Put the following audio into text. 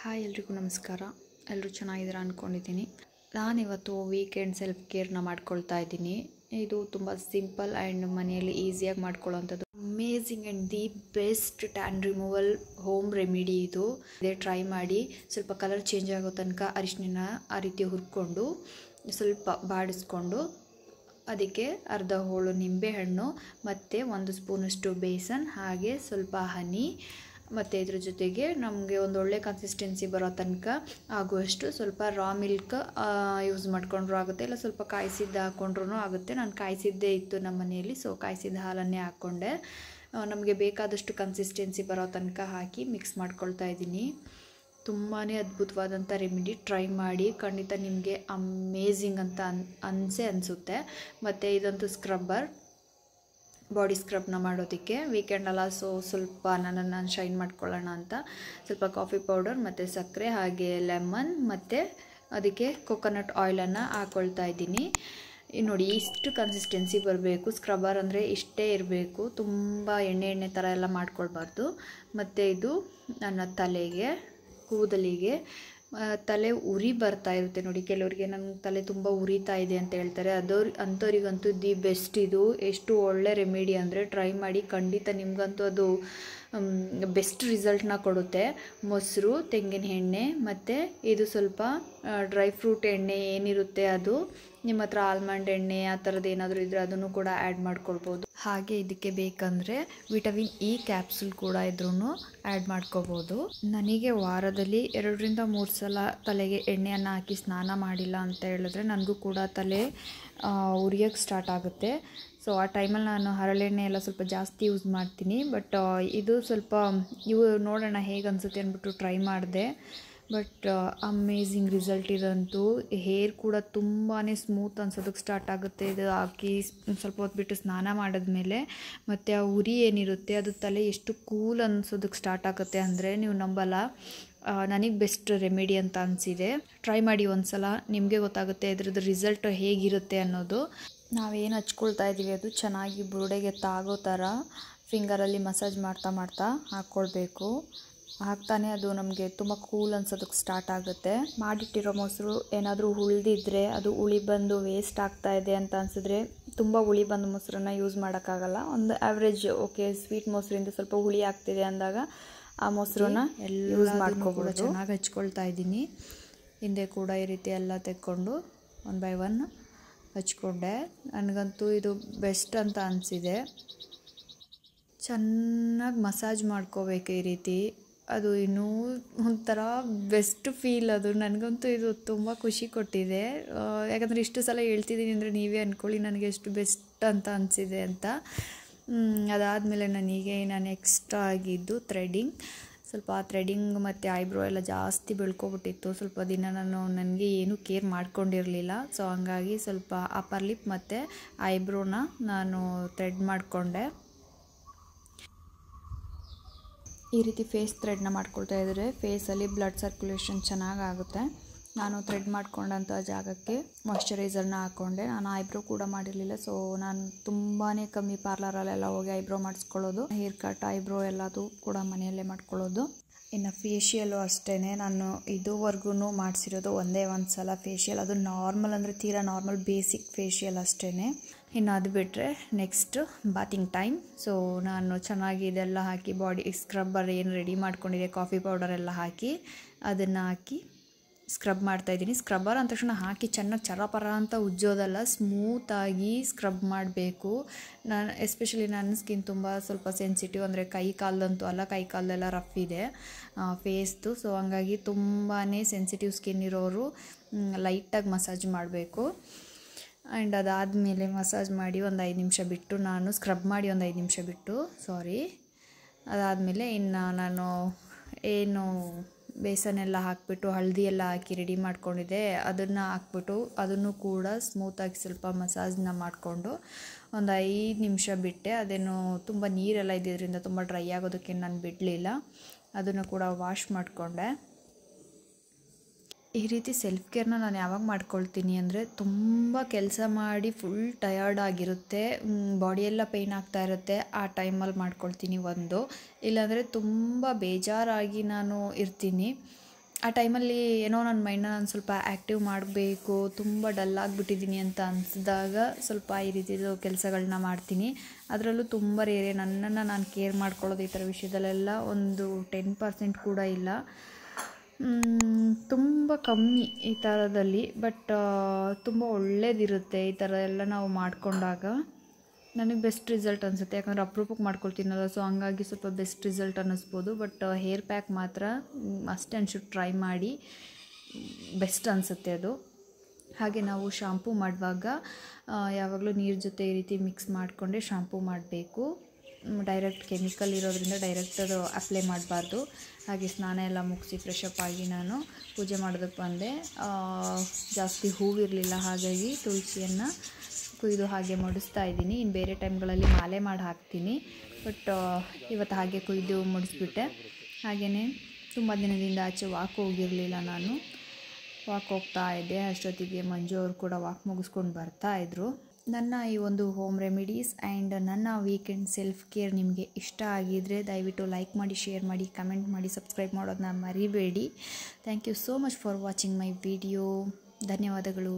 Hi ಎಲ್ರಿಗೂ ನಮಸ್ಕಾರ. ಎಲ್ಲರೂ ಚೆನ್ನಾಗಿದ್ದೀರಾ ಅಂದ್ಕೊಂಡಿದ್ದೀನಿ. ನಾನಿವತ್ತು ವೀಕೆಂಡ್ ಸೆಲ್ಫ್ ಕೇರ್ನ ಮಾಡ್ಕೊಳ್ತಾ ಇದ್ದೀನಿ. ಇದು ತುಂಬ ಸಿಂಪಲ್ ಆ್ಯಂಡ್ ಮನೆಯಲ್ಲಿ ಈಸಿಯಾಗಿ ಮಾಡ್ಕೊಳ್ಳೋವಂಥದ್ದು amazing and the best tan removal home remedy ಇದು. ಇದೇ ಟ್ರೈ ಮಾಡಿ. ಸ್ವಲ್ಪ ಕಲರ್ ಚೇಂಜ್ ಆಗೋ ತನಕ ಅರಿಶಿನ ಆ ರೀತಿ ಹುರ್ಕೊಂಡು ಸ್ವಲ್ಪ ಬಾಡಿಸ್ಕೊಂಡು ಅದಕ್ಕೆ ಅರ್ಧ ಹೋಳು ನಿಂಬೆಹಣ್ಣು ಮತ್ತು 1 ಸ್ಪೂನಷ್ಟು ಬೇಸನ್ ಹಾಗೆ ಸ್ವಲ್ಪ ಹನಿ ಮತ್ತು ಇದ್ರ ಜೊತೆಗೆ ನಮಗೆ ಒಂದು ಒಳ್ಳೆ ಕನ್ಸಿಸ್ಟೆನ್ಸಿ ಬರೋ ತನಕ ಆಗುವಷ್ಟು ಸ್ವಲ್ಪ ರಾ ಮಿಲ್ಕ್ ಯೂಸ್ ಮಾಡಿಕೊಂಡ್ರೂ ಆಗುತ್ತೆ, ಇಲ್ಲ ಸ್ವಲ್ಪ ಕಾಯಿಸಿದ್ದು ಹಾಕ್ಕೊಂಡ್ರೂ ಆಗುತ್ತೆ. ನಾನು ಕಾಯಿಸಿದ್ದೇ ಇತ್ತು ನಮ್ಮ ಮನೆಯಲ್ಲಿ, ಸೊ ಕಾಯಿಸಿದ ಹಾಲನ್ನೇ ಹಾಕ್ಕೊಂಡೆ. ನಮಗೆ ಬೇಕಾದಷ್ಟು ಕನ್ಸಿಸ್ಟೆನ್ಸಿ ಬರೋ ತನಕ ಹಾಕಿ ಮಿಕ್ಸ್ ಮಾಡ್ಕೊಳ್ತಾ ಇದ್ದೀನಿ. ತುಂಬಾ ಅದ್ಭುತವಾದಂಥ ರೆಮಿಡಿ, ಟ್ರೈ ಮಾಡಿ. ಖಂಡಿತ ನಿಮಗೆ ಅಮೇಝಿಂಗ್ ಅಂತ ಅನಿಸುತ್ತೆ. ಮತ್ತು ಇದಂತೂ ಸ್ಕ್ರಬ್ಬರ್, ಬಾಡಿ ಸ್ಕ್ರಬ್ನ ಮಾಡೋದಕ್ಕೆ ವೀಕೆಂಡಲ್ಲ, ಸೊ ಸ್ವಲ್ಪ ನಾನು ಶೈನ್ ಮಾಡ್ಕೊಳ್ಳೋಣ ಅಂತ ಸ್ವಲ್ಪ ಕಾಫಿ ಪೌಡರ್ ಮತ್ತು ಸಕ್ಕರೆ ಹಾಗೆ ಲೆಮನ್ ಮತ್ತು ಅದಕ್ಕೆ ಕೊಕೊನಟ್ ಆಯಿಲನ್ನು ಹಾಕ್ಕೊಳ್ತಾ ಇದ್ದೀನಿ. ನೋಡಿ, ಇಷ್ಟು ಕನ್ಸಿಸ್ಟೆನ್ಸಿ ಬರಬೇಕು. ಸ್ಕ್ರಬ್ಬರ್ ಅಂದರೆ ಇಷ್ಟೇ ಇರಬೇಕು, ತುಂಬ ಎಣ್ಣೆ ಥರ ಎಲ್ಲ ಮಾಡ್ಕೊಳ್ಬಾರ್ದು. ಮತ್ತು ಇದು ನನ್ನ ತಲೆಗೆ, ಕೂದಲಿಗೆ ತಲೆ ಉರಿ ಬರ್ತಾ ಇರುತ್ತೆ ನೋಡಿ. ಕೆಲವರಿಗೆ ನನ್ನ ತಲೆ ತುಂಬ ಉರಿತಾ ಇದೆ ಅಂತ ಹೇಳ್ತಾರೆ. ಅಂಥವ್ರಿಗಂತೂ ದಿ ಬೆಸ್ಟ್ ಇದು. ಎಷ್ಟು ಒಳ್ಳೆ ರೆಮಿಡಿ ಅಂದರೆ ಟ್ರೈ ಮಾಡಿ. ಖಂಡಿತ ನಿಮಗಂತೂ ಅದು ಬೆಸ್ಟ್ ರಿಸಲ್ಟ್ನ ಕೊಡುತ್ತೆ. ಮೊಸರು, ತೆಂಗಿನ ಎಣ್ಣೆ ಮತ್ತು ಇದು ಸ್ವಲ್ಪ ಡ್ರೈ ಫ್ರೂಟ್ ಎಣ್ಣೆ ಏನಿರುತ್ತೆ ಅದು, ನಿಮ್ಮ ಹತ್ರ ಆಲ್ಮಂಡ್ ಎಣ್ಣೆ ಆ ಥರದ್ದು ಏನಾದರೂ ಇದ್ದರೆ ಅದನ್ನು ಕೂಡ ಆ್ಯಡ್ ಮಾಡ್ಕೊಳ್ಬೋದು. ಹಾಗೆ ಇದಕ್ಕೆ ಬೇಕಂದರೆ ವಿಟಮಿನ್ ಇ ಕ್ಯಾಪ್ಸೂಲ್ ಕೂಡ ಇದ್ರೂ ಆ್ಯಡ್ ಮಾಡ್ಕೋಬೋದು. ನನಗೆ ವಾರದಲ್ಲಿ 2ರಿಂದ 3 ಸಲ ತಲೆಗೆ ಎಣ್ಣೆಯನ್ನು ಹಾಕಿ ಸ್ನಾನ ಮಾಡಿಲ್ಲ ಅಂತ ಹೇಳಿದ್ರೆ ನನಗೂ ಕೂಡ ತಲೆ ಉರಿಯೋಕ್ಕೆ ಸ್ಟಾರ್ಟ್ ಆಗುತ್ತೆ. ಸೊ ಆ ಟೈಮಲ್ಲಿ ನಾನು ಹರಳೆಣ್ಣೆ ಎಲ್ಲ ಸ್ವಲ್ಪ ಜಾಸ್ತಿ ಯೂಸ್ ಮಾಡ್ತೀನಿ. ಬಟ್ ಇದು ಸ್ವಲ್ಪ ನೋಡೋಣ ಹೇಗೆ ಅನಿಸುತ್ತೆ ಅಂದ್ಬಿಟ್ಟು ಟ್ರೈ ಮಾಡಿದೆ. ಬಟ್ ಅಮೇಝಿಂಗ್ ರಿಸಲ್ಟ್ ಇದಂತೂ. ಹೇರ್ ಕೂಡ ತುಂಬಾ ಸ್ಮೂತ್ ಅನ್ಸೋದಕ್ಕೆ ಸ್ಟಾರ್ಟ್ ಆಗುತ್ತೆ ಇದು ಹಾಕಿ ಸ್ವಲ್ಪ ಹೊತ್ತು ಬಿಟ್ಟು ಸ್ನಾನ ಮಾಡಿದ್ಮೇಲೆ. ಮತ್ತು ಆ ಉರಿ ಏನಿರುತ್ತೆ ಅದು ತಲೆ ಎಷ್ಟು ಕೂಲ್ ಅನ್ಸೋದಕ್ಕೆ ಸ್ಟಾರ್ಟ್ ಆಗುತ್ತೆ ಅಂದರೆ ನೀವು ನಂಬಲ್ಲ. ನನಗೆ ಬೆಸ್ಟ್ ರೆಮಿಡಿ ಅಂತ ಅನಿಸಿದೆ. ಟ್ರೈ ಮಾಡಿ ಒಂದು ಸಲ, ನಿಮಗೆ ಗೊತ್ತಾಗುತ್ತೆ ಇದ್ರದ್ದು ರಿಸಲ್ಟ್ ಹೇಗಿರುತ್ತೆ ಅನ್ನೋದು. ನಾವೇನು ಹಚ್ಕೊಳ್ತಾ ಇದ್ದೀವಿ ಅದು ಚೆನ್ನಾಗಿ ಬುರುಡೆಗೆ ತಾಗೋ ಥರ ಫಿಂಗರಲ್ಲಿ ಮಸಾಜ್ ಮಾಡ್ತಾ ಹಾಕ್ಕೊಳ್ಬೇಕು. ಹಾಕ್ತಾನೆ ಅದು ನಮಗೆ ತುಂಬ ಕೂಲ್ ಅನ್ಸೋದಕ್ಕೆ ಸ್ಟಾರ್ಟ್ ಆಗುತ್ತೆ. ಮಾಡಿಟ್ಟಿರೋ ಮೊಸರು ಏನಾದರೂ ಉಳಿದಿದ್ರೆ, ಅದು ಹುಳಿ ಬಂದು ವೇಸ್ಟ್ ಆಗ್ತಾ ಇದೆ ಅಂತ ಅನಿಸಿದ್ರೆ, ತುಂಬ ಹುಳಿ ಬಂದು ಮೊಸರನ್ನ ಯೂಸ್ ಮಾಡೋಕ್ಕಾಗಲ್ಲ. ಒಂದು ಆ್ಯಾವ್ರೇಜ್ ಓಕೆ ಸ್ವೀಟ್ ಮೊಸರಿಂದ ಸ್ವಲ್ಪ ಹುಳಿ ಆಗ್ತಿದೆ ಅಂದಾಗ ಆ ಮೊಸರನ್ನ ಯೂಸ್ ಮಾಡ್ಕೊಬೋದು. ಚೆನ್ನಾಗಿ ಹಚ್ಕೊಳ್ತಾ ಇದ್ದೀನಿ. ಹಿಂದೆ ಕೂಡ ಈ ರೀತಿ ಎಲ್ಲ ತೆಕ್ಕೊಂಡು 1 by 1 ಹಚ್ಕೊಂಡೆ. ನನಗಂತೂ ಇದು ಬೆಸ್ಟ್ ಅಂತ ಅನಿಸಿದೆ. ಚೆನ್ನಾಗಿ ಮಸಾಜ್ ಮಾಡ್ಕೋಬೇಕು ಈ ರೀತಿ. ಅದು ಇನ್ನೂ ಒಂಥರ ಬೆಸ್ಟ್ ಫೀಲ್. ಅದು ನನಗಂತೂ ಇದು ತುಂಬ ಖುಷಿ ಕೊಟ್ಟಿದೆ. ಯಾಕಂದರೆ ಇಷ್ಟು ಸಲ ಹೇಳ್ತಿದ್ದೀನಿ ಅಂದರೆ ನೀವೇ ಅಂದ್ಕೊಳ್ಳಿ ನನಗೆ ಎಷ್ಟು ಬೆಸ್ಟ್ ಅಂತ ಅನಿಸಿದೆ ಅಂತ. ಅದಾದಮೇಲೆ ನಾನು ಎಕ್ಸ್ಟ್ರಾ ಆಗಿದ್ದು ಥ್ರೆಡಿಂಗ್. ಸ್ವಲ್ಪ ಥ್ರೆಡಿಂಗ್ ಮತ್ತು ಐಬ್ರೋ ಎಲ್ಲ ಜಾಸ್ತಿ ಬೆಳ್ಕೊಬಿಟ್ಟಿತ್ತು. ಸ್ವಲ್ಪ ದಿನ ನನಗೆ ಏನೂ ಕೇರ್ ಮಾಡ್ಕೊಂಡಿರಲಿಲ್ಲ. ಸೊ ಹಂಗಾಗಿ ಸ್ವಲ್ಪ ಅಪ್ಪರ್ ಲಿಪ್ ಮತ್ತು ಐಬ್ರೋನ ನಾನು ಥ್ರೆಡ್ ಮಾಡಿಕೊಂಡೆ. ಈ ರೀತಿ ಫೇಸ್ ಥ್ರೆಡ್ನ ಮಾಡ್ಕೊಳ್ತಾ ಇದ್ದರೆ ಫೇಸಲ್ಲಿ ಬ್ಲಡ್ ಸರ್ಕ್ಯುಲೇಷನ್ ಚೆನ್ನಾಗಾಗುತ್ತೆ. ನಾನು ಥ್ರೆಡ್ ಮಾಡ್ಕೊಂಡಂಥ ಜಾಗಕ್ಕೆ ಮಾಯ್ಶ್ಚರೈಸರ್ನ ಹಾಕ್ಕೊಂಡೆ. ನಾನು ಐಬ್ರೋ ಕೂಡ ಮಾಡಿರಲಿಲ್ಲ. ಸೊ ನಾನು ತುಂಬಾ ಕಮ್ಮಿ ಪಾರ್ಲರಲ್ಲೆಲ್ಲ ಹೋಗಿ ಐಬ್ರೋ ಮಾಡಿಸ್ಕೊಳ್ಳೋದು. ಹೇರ್ ಕಟ್, ಐಬ್ರೋ ಎಲ್ಲದು ಕೂಡ ಮನೆಯಲ್ಲೇ ಮಾಡ್ಕೊಳ್ಳೋದು. ಇನ್ನು ಫೇಶಿಯಲು ಅಷ್ಟೇ. ನಾನು ಇದುವರೆಗೂ ಮಾಡಿಸಿರೋದು ಒಂದೇ ಒಂದು ಸಲ ಫೇಶಿಯಲ್. ಅದು ನಾರ್ಮಲ್ ಅಂದರೆ ತೀರಾ ನಾರ್ಮಲ್ ಬೇಸಿಕ್ ಫೇಶಿಯಲ್ ಅಷ್ಟೇ. ಇನ್ನು ಅದು ಬಿಟ್ಟರೆ ನೆಕ್ಸ್ಟ್ ಬಾತಿಂಗ್ ಟೈಮ್. ಸೊ ನಾನು ಚೆನ್ನಾಗಿ ಇದೆಲ್ಲ ಹಾಕಿ ಬಾಡಿ ಸ್ಕ್ರಬ್ಬರ್ ಏನು ರೆಡಿ ಮಾಡ್ಕೊಂಡಿದ್ದೆ, ಕಾಫಿ ಪೌಡರ್ ಎಲ್ಲ ಹಾಕಿ ಅದನ್ನು ಹಾಕಿ ಸ್ಕ್ರಬ್ ಮಾಡ್ತಾಯಿದ್ದೀನಿ. ಸ್ಕ್ರಬ್ಬರ್ ಅಂದ ತಕ್ಷಣ ಹಾಕಿ ಚೆನ್ನಾಗಿ ಚರಪರ ಅಂತ ಉಜ್ಜೋದಲ್ಲ, ಸ್ಮೂತಾಗಿ ಸ್ಕ್ರಬ್ ಮಾಡಬೇಕು. ಎಸ್ಪೆಷಲಿ ನನ್ನ ಸ್ಕಿನ್ ತುಂಬ ಸ್ವಲ್ಪ ಸೆನ್ಸಿಟಿವ್, ಅಂದರೆ ಕೈ ಕಾಲದಂತೂ ಅಲ್ಲ, ಕೈ ಕಾಲೆಲ್ಲ ರಫ್ ಇದೆ ಫೇಸ್ದು. ಸೊ ಹಂಗಾಗಿ ತುಂಬಾ ಸೆನ್ಸಿಟಿವ್ ಸ್ಕಿನ್ ಇರೋರು ಲೈಟಾಗಿ ಮಸಾಜ್ ಮಾಡಬೇಕು. ಆ್ಯಂಡ್ ಅದಾದಮೇಲೆ ಮಸಾಜ್ ಮಾಡಿ ಒಂದು 5 ನಿಮಿಷ ಬಿಟ್ಟು, ನಾನು ಸ್ಕ್ರಬ್ ಮಾಡಿ ಒಂದು 5 ನಿಮಿಷ ಬಿಟ್ಟು ಅದಾದಮೇಲೆ ಇನ್ನು ನಾನು ಏನು ಬೇಸನೆಲ್ಲ ಹಾಕಿಬಿಟ್ಟು ಹಳದಿ ಎಲ್ಲ ಹಾಕಿ ರೆಡಿ ಮಾಡ್ಕೊಂಡಿದ್ದೆ ಅದನ್ನು ಹಾಕ್ಬಿಟ್ಟು ಅದನ್ನು ಕೂಡ ಸ್ಮೂತಾಗಿ ಸ್ವಲ್ಪ ಮಸಾಜ್ನ ಮಾಡಿಕೊಂಡು ಒಂದು 5 ನಿಮಿಷ ಬಿಟ್ಟೆ. ಅದೇನು ತುಂಬ ನೀರೆಲ್ಲ ಇದ್ದಿದ್ದರಿಂದ ತುಂಬ ಡ್ರೈ ಆಗೋದಕ್ಕೆ ನಾನು ಬಿಡಲಿಲ್ಲ. ಅದನ್ನು ಕೂಡ ವಾಶ್ ಮಾಡಿಕೊಂಡೆ. ಈ ರೀತಿ ಸೆಲ್ಫ್ ಕೇರ್ನ ನಾನು ಯಾವಾಗ ಮಾಡ್ಕೊಳ್ತೀನಿ ಅಂದರೆ, ತುಂಬ ಕೆಲಸ ಮಾಡಿ ಫುಲ್ ಟಯರ್ಡ್ ಆಗಿರುತ್ತೆ, ಬಾಡಿಯೆಲ್ಲ ಪೇಯ್ನ್ ಆಗ್ತಾ ಇರುತ್ತೆ, ಆ ಟೈಮಲ್ಲಿ ಮಾಡ್ಕೊಳ್ತೀನಿ ಒಂದು. ಇಲ್ಲಾಂದರೆ ತುಂಬ ಬೇಜಾರಾಗಿ ನಾನು ಇರ್ತೀನಿ, ಆ ಟೈಮಲ್ಲಿ ಏನೋ ನನ್ನ ಮೈಂಡನ್ನ ನಾನು ಸ್ವಲ್ಪ ಆ್ಯಕ್ಟಿವ್ ಮಾಡಬೇಕು, ತುಂಬ ಡಲ್ ಆಗಿಬಿಟ್ಟಿದ್ದೀನಿ ಅಂತ ಅನಿಸಿದಾಗ ಸ್ವಲ್ಪ ಈ ರೀತಿದು ಕೆಲಸಗಳನ್ನ ಮಾಡ್ತೀನಿ. ಅದರಲ್ಲೂ ತುಂಬ ರೇರೆ ನನ್ನನ್ನು ನಾನು ಕೇರ್ ಮಾಡ್ಕೊಳ್ಳೋದು ಈ ಥರ ವಿಷಯದಲ್ಲೆಲ್ಲ ಒಂದು 10% ಕೂಡ ಇಲ್ಲ, ತುಂಬ ಕಮ್ಮಿ ಈ ಥರದಲ್ಲಿ. ಬಟ್ ತುಂಬ ಒಳ್ಳೇದಿರುತ್ತೆ ಈ ಥರ ಎಲ್ಲ ನಾವು ಮಾಡಿಕೊಂಡಾಗ. ನನಗೆ ಬೆಸ್ಟ್ ರಿಸಲ್ಟ್ ಅನಿಸುತ್ತೆ, ಯಾಕಂದರೆ ಅಪರೂಪಕ್ಕೆ ಮಾಡ್ಕೊಳ್ತೀನಲ್ಲ, ಸೊ ಹಂಗಾಗಿ ಸ್ವಲ್ಪ ಬೆಸ್ಟ್ ರಿಸಲ್ಟ್ ಅನ್ನಿಸ್ಬೋದು. ಬಟ್ ಹೇರ್ ಪ್ಯಾಕ್ ಮಾತ್ರ ಮಸ್ಟ್ ಆ್ಯಂಡ್ ಶುಡ್ ಟ್ರೈ ಮಾಡಿ, ಬೆಸ್ಟ್ ಅನಿಸುತ್ತೆ ಅದು. ಹಾಗೆ ನಾವು ಶಾಂಪೂ ಮಾಡುವಾಗ ಯಾವಾಗಲೂ ನೀರು ಜೊತೆ ಈ ರೀತಿ ಮಿಕ್ಸ್ ಮಾಡಿಕೊಂಡೆ ಶಾಂಪೂ ಮಾಡಬೇಕು. ಡೈರೆಕ್ಟ್ ಕೆಮಿಕಲ್ ಇರೋದ್ರಿಂದ ಡೈರೆಕ್ಟ್ ಅದು ಅಪ್ಲೈ ಮಾಡಬಾರ್ದು. ಹಾಗೆ ಸ್ನಾನ ಎಲ್ಲ ಮುಗಿಸಿ ಫ್ರೆಶ್ ಅಪ್ ಆಗಿ ನಾನು ಪೂಜೆ ಮಾಡೋದಕ್ಕೆ ಬಂದೆ. ಜಾಸ್ತಿ ಹೂವಿರಲಿಲ್ಲ, ಹಾಗಾಗಿ ತುಳಸಿಯನ್ನು ಕೊಯ್ದು ಹಾಗೆ ಮುಡಿಸ್ತಾ ಇದ್ದೀನಿ. ಇನ್ನು ಬೇರೆ ಟೈಮ್ಗಳಲ್ಲಿ ಮಾಲೆ ಮಾಡಿ ಹಾಕ್ತೀನಿ, ಬಟ್ ಇವತ್ತು ಹಾಗೆ ಕೊಯ್ದು ಮುಡಿಸ್ಬಿಟ್ಟೆ. ಹಾಗೆಯೇ ತುಂಬ ದಿನದಿಂದ ಆಚೆ ವಾಕ್ ಹೋಗಿರಲಿಲ್ಲ ನಾನು. ವಾಕ್ ಹೋಗ್ತಾ ಇದ್ದೆ, ಅಷ್ಟೊತ್ತಿಗೆ ಮಂಜು ಅವರು ಕೂಡ ವಾಕ್ ಮುಗಿಸ್ಕೊಂಡು ಬರ್ತಾಯಿದ್ರು. ನನ್ನ ಈ ಒಂದು ಹೋಮ್ ರೆಮಿಡೀಸ್ ಆ್ಯಂಡ್ ನನ್ನ ವೀಕೆಂಡ್ ಸೆಲ್ಫ್ ಕೇರ್ ನಿಮಗೆ ಇಷ್ಟ ಆಗಿದ್ದರೆ ದಯವಿಟ್ಟು ಲೈಕ್ ಮಾಡಿ, ಶೇರ್ ಮಾಡಿ, ಕಮೆಂಟ್ ಮಾಡಿ, ಸಬ್ಸ್ಕ್ರೈಬ್ ಮಾಡೋದನ್ನ ಮರಿಬೇಡಿ. Thank you so much for watching my video. ಧನ್ಯವಾದಗಳು.